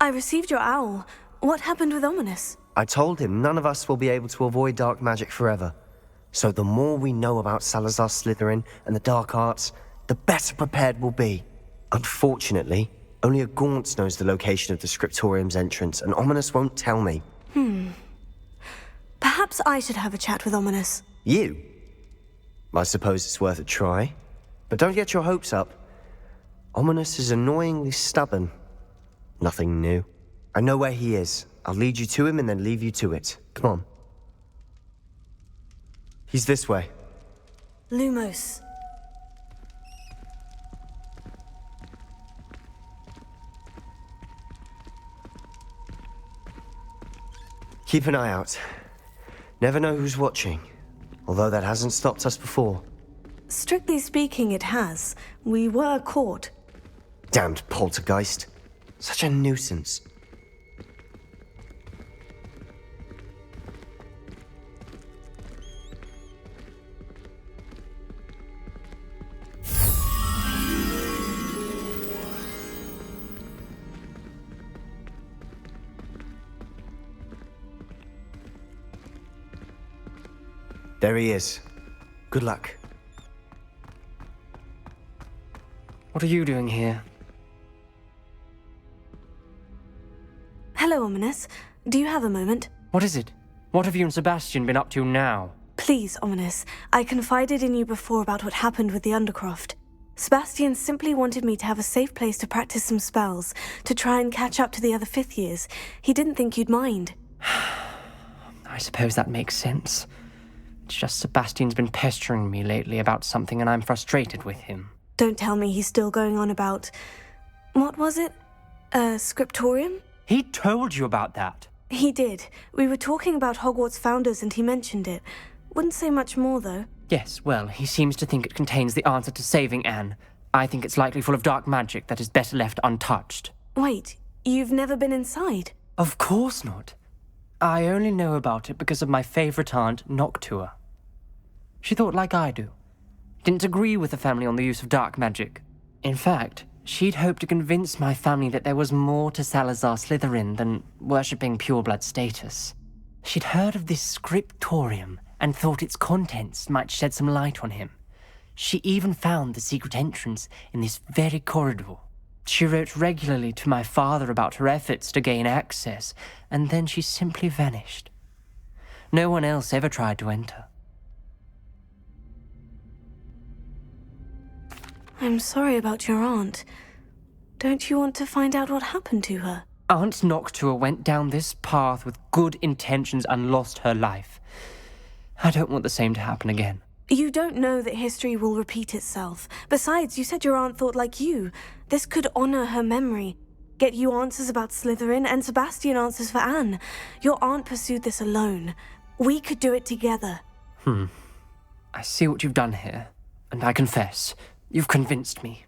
I received your owl. What happened with Ominis? I told him none of us will be able to avoid dark magic forever. So the more we know about Salazar Slytherin and the dark arts, the better prepared we'll be. Unfortunately, only a Gaunt knows the location of the Scriptorium's entrance, and Ominis won't tell me. Perhaps I should have a chat with Ominis. You? I suppose it's worth a try. But don't get your hopes up. Ominis is annoyingly stubborn. Nothing new. I know where he is. I'll lead you to him and then leave you to it. Come on. He's this way. Lumos. Keep an eye out. Never know who's watching. Although that hasn't stopped us before. Strictly speaking, it has. We were caught. Damned poltergeist. Such a nuisance. There he is. Good luck. What are you doing here? Hello, Ominis. Do you have a moment? What is it? What have you and Sebastian been up to now? Please, Ominis. I confided in you before about what happened with the Undercroft. Sebastian simply wanted me to have a safe place to practice some spells, to try and catch up to the other fifth years. He didn't think you'd mind. I suppose that makes sense. It's just Sebastian's been pestering me lately about something and I'm frustrated with him. Don't tell me he's still going on about... What was it? Scriptorium? He told you about that? He did. We were talking about Hogwarts founders and he mentioned it. Wouldn't say much more, though. Yes, well, he seems to think it contains the answer to saving Anne. I think it's likely full of dark magic that is better left untouched. Wait, you've never been inside? Of course not. I only know about it because of my favourite aunt, Noctua. She thought like I do. Didn't agree with the family on the use of dark magic. In fact, she'd hoped to convince my family that there was more to Salazar Slytherin than worshipping pureblood status. She'd heard of this Scriptorium and thought its contents might shed some light on him. She even found the secret entrance in this very corridor. She wrote regularly to my father about her efforts to gain access, and then she simply vanished. No one else ever tried to enter. I'm sorry about your aunt. Don't you want to find out what happened to her? Aunt Noctua went down this path with good intentions and lost her life. I don't want the same to happen again. You don't know that history will repeat itself. Besides, you said your aunt thought like you. This could honor her memory. Get you answers about Slytherin and Sebastian answers for Anne. Your aunt pursued this alone. We could do it together. I see what you've done here, and I confess, you've convinced me.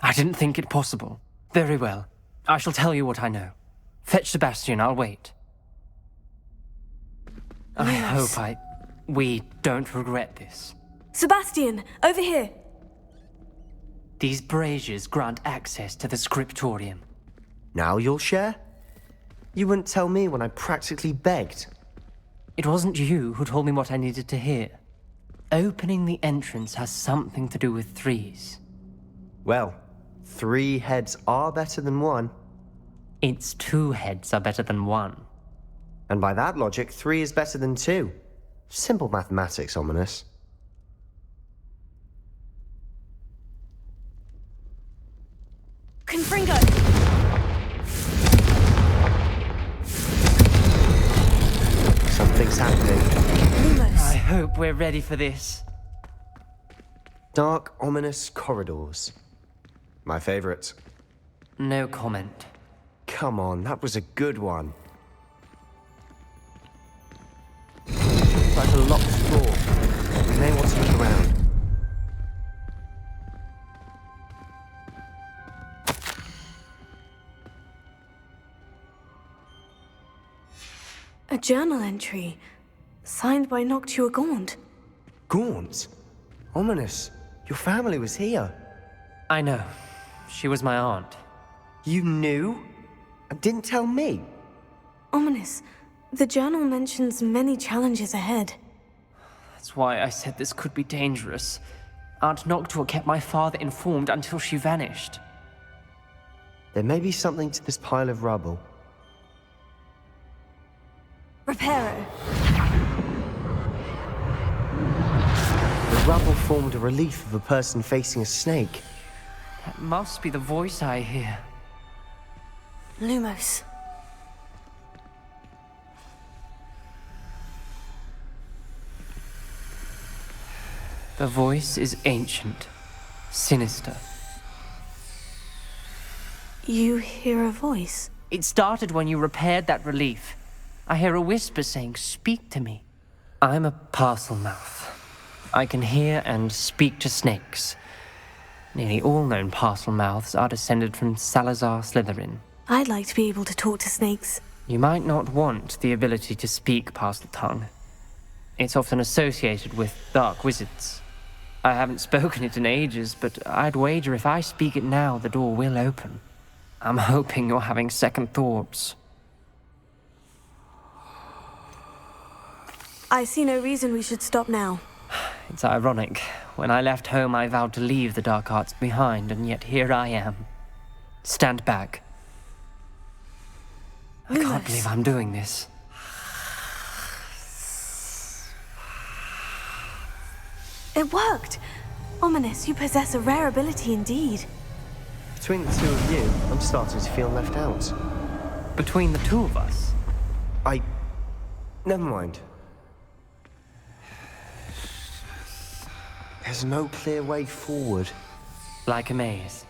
I didn't think it possible. Very well. I shall tell you what I know. Fetch Sebastian, I'll wait. I hope we don't regret this. Sebastian, over here! These braziers grant access to the Scriptorium. Now you'll share? You wouldn't tell me when I practically begged. It wasn't you who told me what I needed to hear. Opening the entrance has something to do with threes. Well, 3 heads are better than 1. Its 2 heads are better than 1. And by that logic, 3 is better than 2. Simple mathematics, Ominis. Confringo! Something's happening. Lumos. I hope we're ready for this. Dark, ominous corridors. My favorite. No comment. Come on, that was a good one. Like a locked door. We may want to look around. A journal entry. Signed by Noctua Gaunt. Gaunt? Ominis, your family was here. I know. She was my aunt. You knew? Didn't tell me. Ominis, the journal mentions many challenges ahead. That's why I said this could be dangerous. Aunt Noctua kept my father informed until she vanished. There may be something to this pile of rubble. Reparo. The rubble formed a relief of a person facing a snake. That must be the voice I hear. Lumos. The voice is ancient, sinister. You hear a voice? It started when you repaired that relief. I hear a whisper saying, "Speak to me." I'm a parcel mouth. I can hear and speak to snakes. Nearly all known parcel mouths are descended from Salazar Slytherin. I'd like to be able to talk to snakes. You might not want the ability to speak Parseltongue. It's often associated with dark wizards. I haven't spoken it in ages, but I'd wager if I speak it now, the door will open. I'm hoping you're having second thoughts. I see no reason we should stop now. It's ironic. When I left home, I vowed to leave the dark arts behind, and yet here I am. Stand back. I can't believe I'm doing this. It worked! Ominis, you possess a rare ability indeed. Between the two of you, I'm starting to feel left out. Between the two of us? Never mind. There's no clear way forward. Like a maze.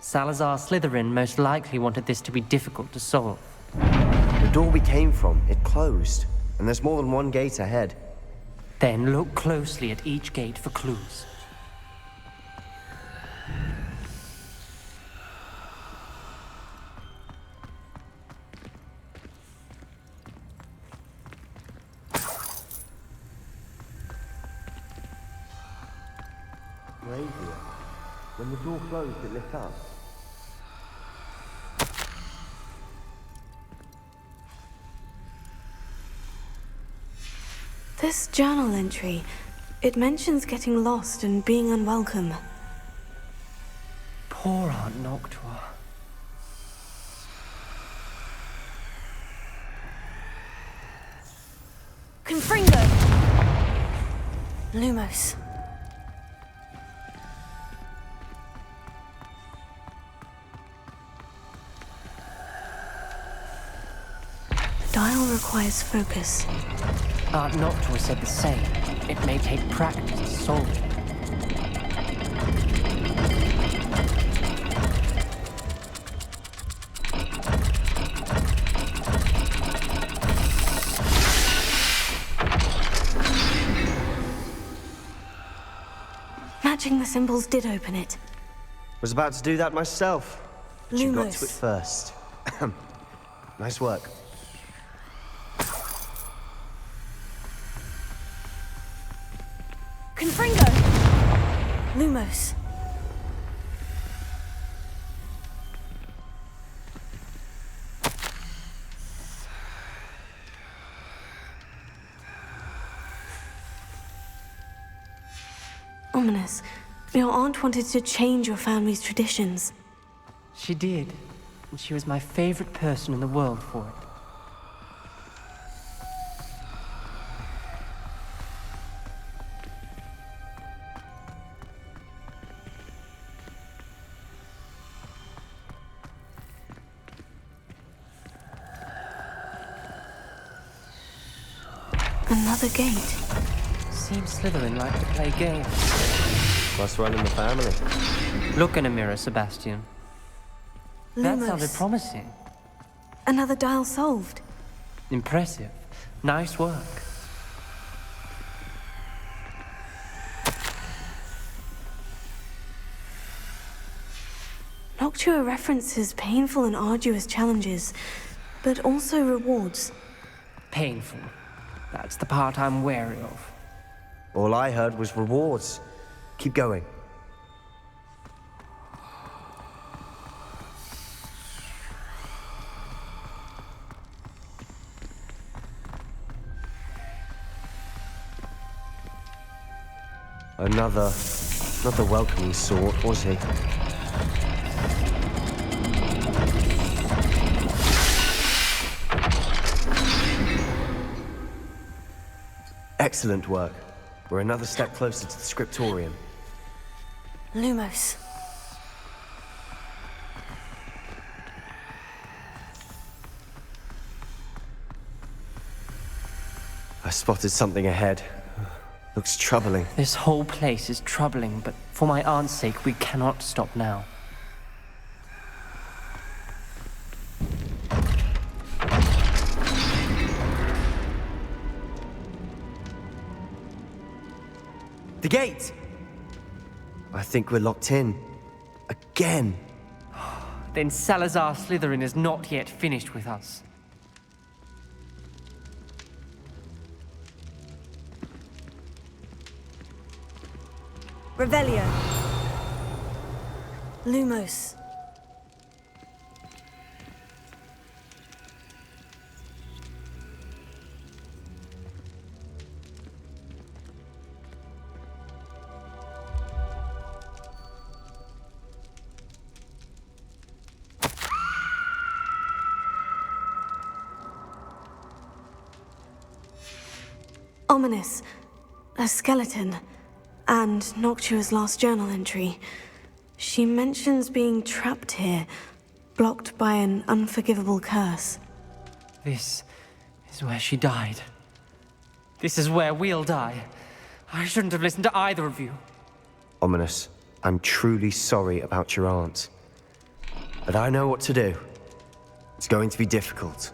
Salazar Slytherin most likely wanted this to be difficult to solve. The door we came from, it closed. And there's more than one gate ahead. Then look closely at each gate for clues. Radio. When the door closed, it lit up. This journal entry, it mentions getting lost and being unwelcome. Poor Aunt Noctua. Confringo! Lumos. The dial requires focus. Aunt Noctua said the same. It may take practice to solve it. Matching the symbols did open it. Was about to do that myself. But you got to it Lumos. first. Nice work. Confringo! Lumos. Ominis, your aunt wanted to change your family's traditions. She did, and she was my favorite person in the world for it. Another gate. Seems Slytherin like to play games. Must run in the family. Look in a mirror, Sebastian. That sounded Lumos. promising. Another dial solved. Impressive. Nice work. Noctua references painful and arduous challenges, but also rewards. Painful. That's the part I'm wary of. All I heard was rewards. Keep going. Another... not the welcoming sort, was he? Excellent work. We're another step closer to the Scriptorium. Lumos. I spotted something ahead. Looks troubling. This whole place is troubling, but for my aunt's sake, we cannot stop now. The gate! I think we're locked in. Again. Then Salazar Slytherin is not yet finished with us. Revelio. Lumos. Ominis. A skeleton. And Noctua's last journal entry. She mentions being trapped here, blocked by an unforgivable curse. This is where she died. This is where we'll die. I shouldn't have listened to either of you. Ominis, I'm truly sorry about your aunt. But I know what to do. It's going to be difficult.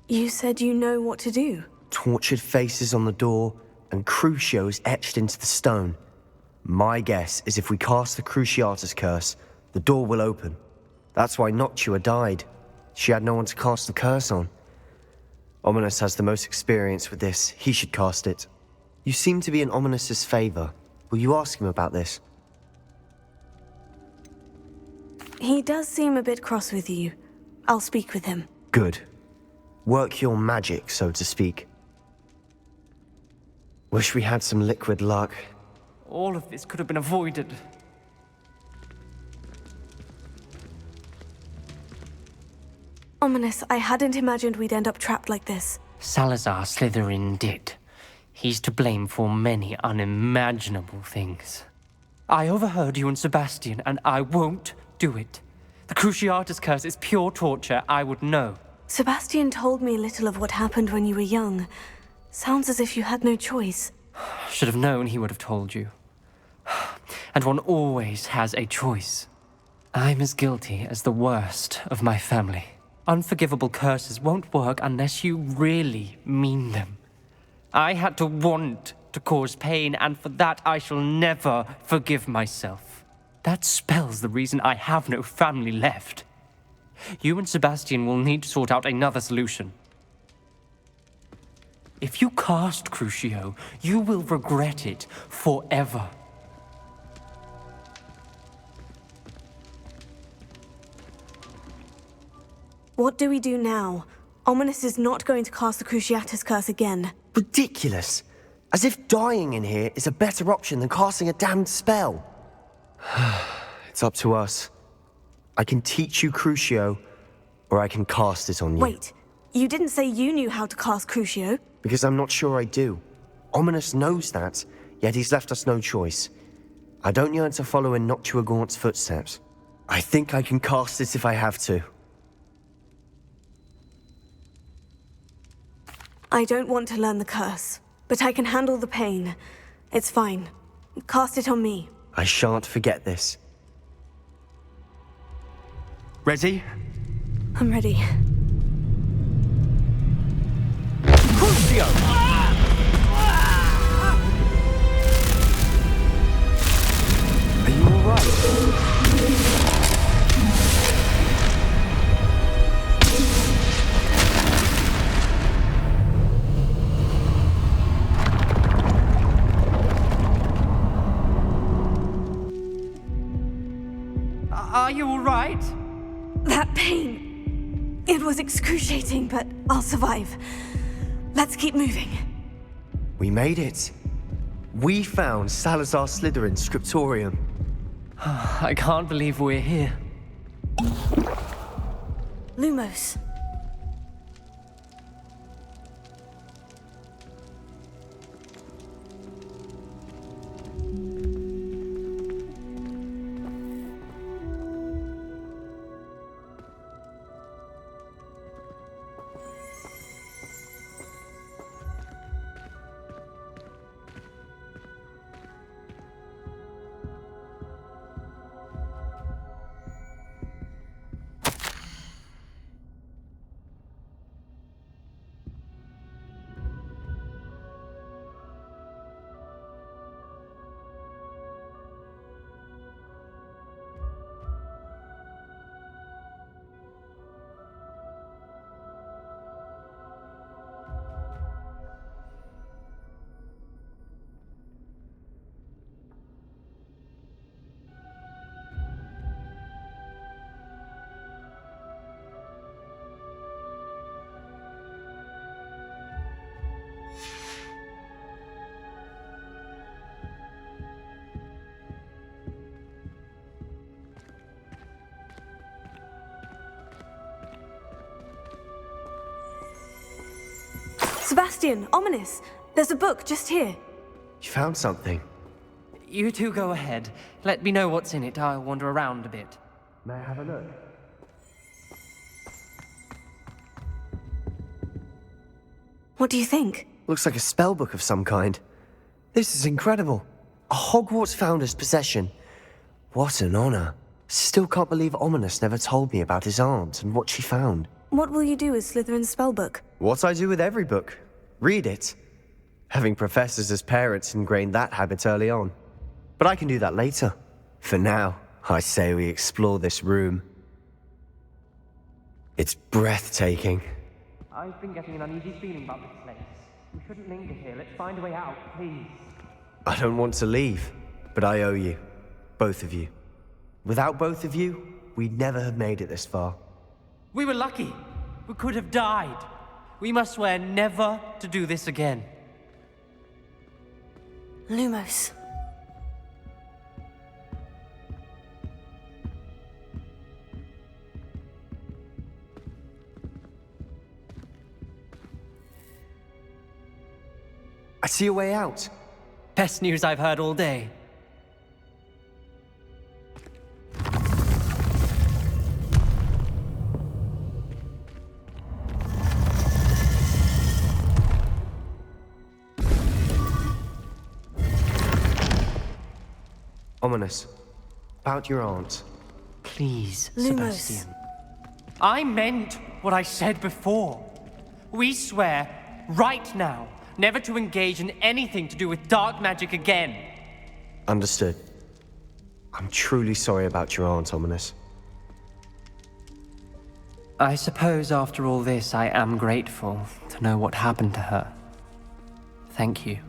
You said you know what to do. Tortured faces on the door, and Crucio is etched into the stone. My guess is if we cast the Cruciatus curse, the door will open. That's why Noctua died. She had no one to cast the curse on. Ominis has the most experience with this. He should cast it. You seem to be in Ominis's favor. Will you ask him about this? He does seem a bit cross with you. I'll speak with him. Good. Work your magic, so to speak. Wish we had some liquid luck. All of this could have been avoided. Ominis, I hadn't imagined we'd end up trapped like this. Salazar Slytherin did. He's to blame for many unimaginable things. I overheard you and Sebastian, and I won't do it. The Cruciatus curse is pure torture, I would know. Sebastian told me a little of what happened when you were young. Sounds as if you had no choice. Should have known he would have told you. And one always has a choice. I'm as guilty as the worst of my family. Unforgivable curses won't work unless you really mean them. I had to want to cause pain, and for that I shall never forgive myself. That spells the reason I have no family left. You and Sebastian will need to sort out another solution. If you cast Crucio, you will regret it forever. What do we do now? Ominis is not going to cast the Cruciatus curse again. Ridiculous. As if dying in here is a better option than casting a damned spell. It's up to us. I can teach you Crucio, or I can cast it on you. Wait, you didn't say you knew how to cast Crucio? Because I'm not sure I do. Ominis knows that, yet he's left us no choice. I don't yearn to follow in Noctua Gaunt's footsteps. I think I can cast it if I have to. I don't want to learn the curse, but I can handle the pain. It's fine. Cast it on me. I shan't forget this. Ready? I'm ready. Crucio! Are you alright? Are you all right? That pain. It was excruciating, but I'll survive. Let's keep moving. We made it. We found Salazar Slytherin's Scriptorium. I can't believe we're here. Lumos. Sebastian, Ominis, there's a book just here. You found something. You two go ahead. Let me know what's in it. I'll wander around a bit. May I have a look? What do you think? Looks like a spellbook of some kind. This is incredible. A Hogwarts founder's possession. What an honor. Still can't believe Ominis never told me about his aunt and what she found. What will you do with Slytherin's spellbook? What I do with every book. Read it. Having professors as parents ingrained that habit early on. But I can do that later. For now, I say we explore this room. It's breathtaking. I've been getting an uneasy feeling about this place. We shouldn't linger here. Let's find a way out, please. I don't want to leave, but I owe you. Both of you. Without both of you, we'd never have made it this far. We were lucky. We could have died. We must swear never to do this again. Lumos. I see a way out. Best news I've heard all day. Ominis, about your aunt. Please, Lumos. Sebastian. I meant what I said before. We swear, right now, never to engage in anything to do with dark magic again. Understood. I'm truly sorry about your aunt, Ominis. I suppose after all this, I am grateful to know what happened to her. Thank you.